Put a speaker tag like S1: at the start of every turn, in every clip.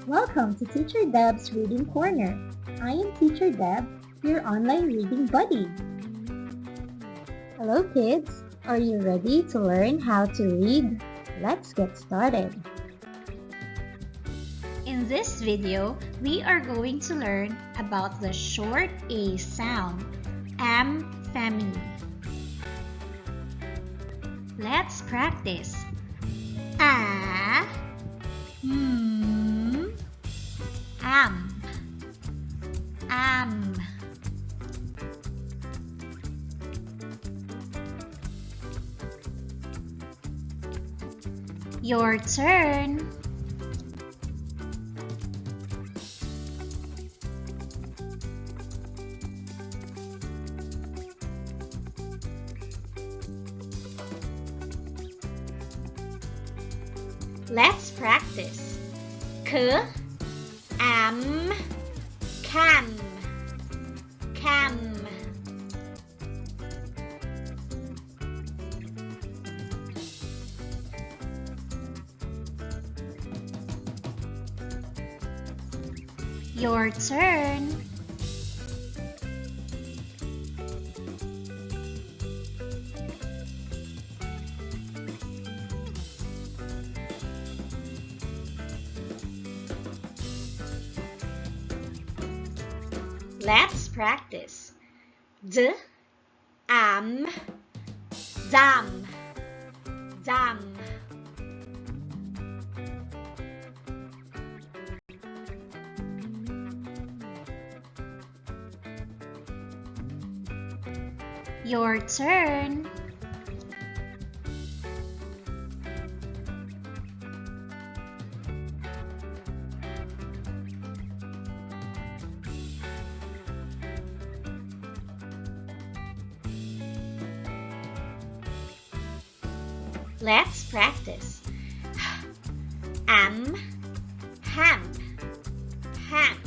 S1: Welcome to Teacher Deb's Reading Corner. I am Teacher Deb, your online reading buddy. Hello kids, are you ready to learn how to read? Let's get started.
S2: In this video, we are going to learn about the short A sound, M family. Let's practice. A, am, am. Your turn. Let's practice. K, am, can, can. Your turn. Let's practice. D, am, dam, dam. Your turn. Let's practice. Am, ham, ham.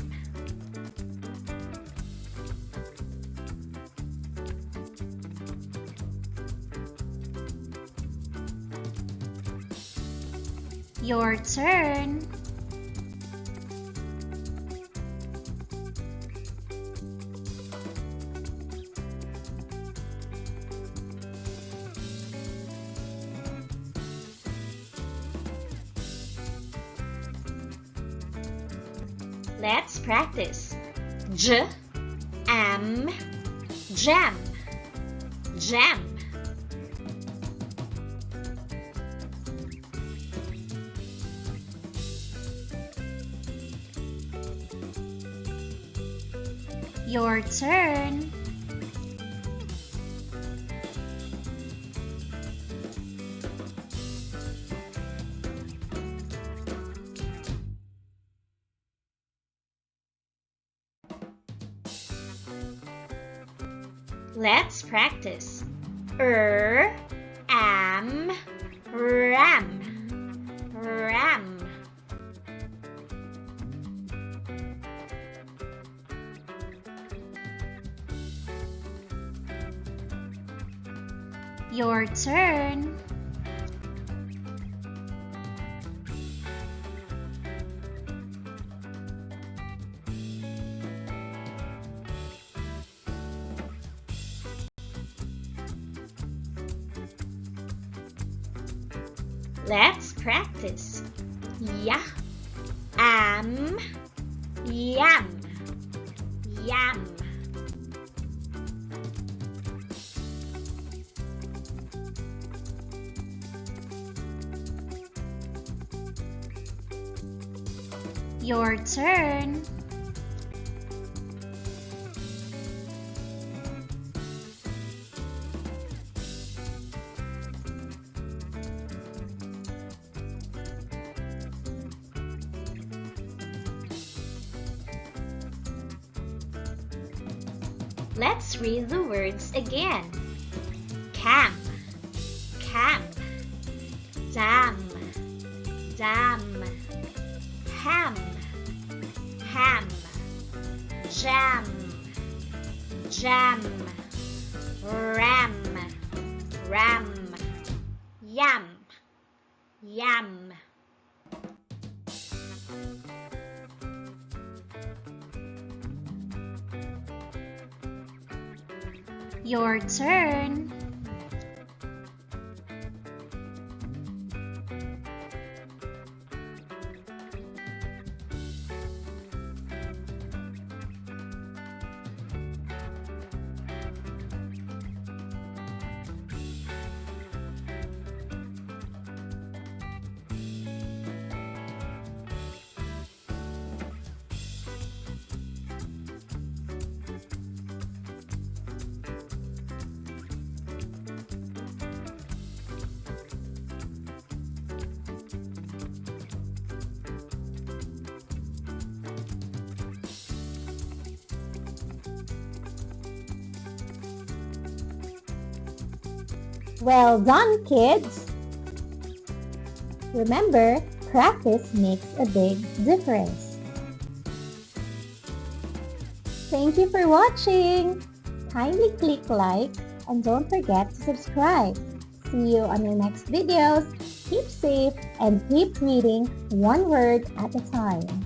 S2: Your turn. Let's practice. J, am, jam, jam. Your turn. Let's practice. Am, ram, ram. Your turn. Let's practice. Ya, am, yam, yam. Your turn. Let's read the words again. Cam, cam, dam, dam, ham, ham, jam, jam, ram, ram, yam, yam. Your turn.
S1: Well done, kids! Remember, practice makes a big difference. Thank you for watching! Kindly click like and don't forget to subscribe. See you on your next videos. Keep safe and keep reading one word at a time.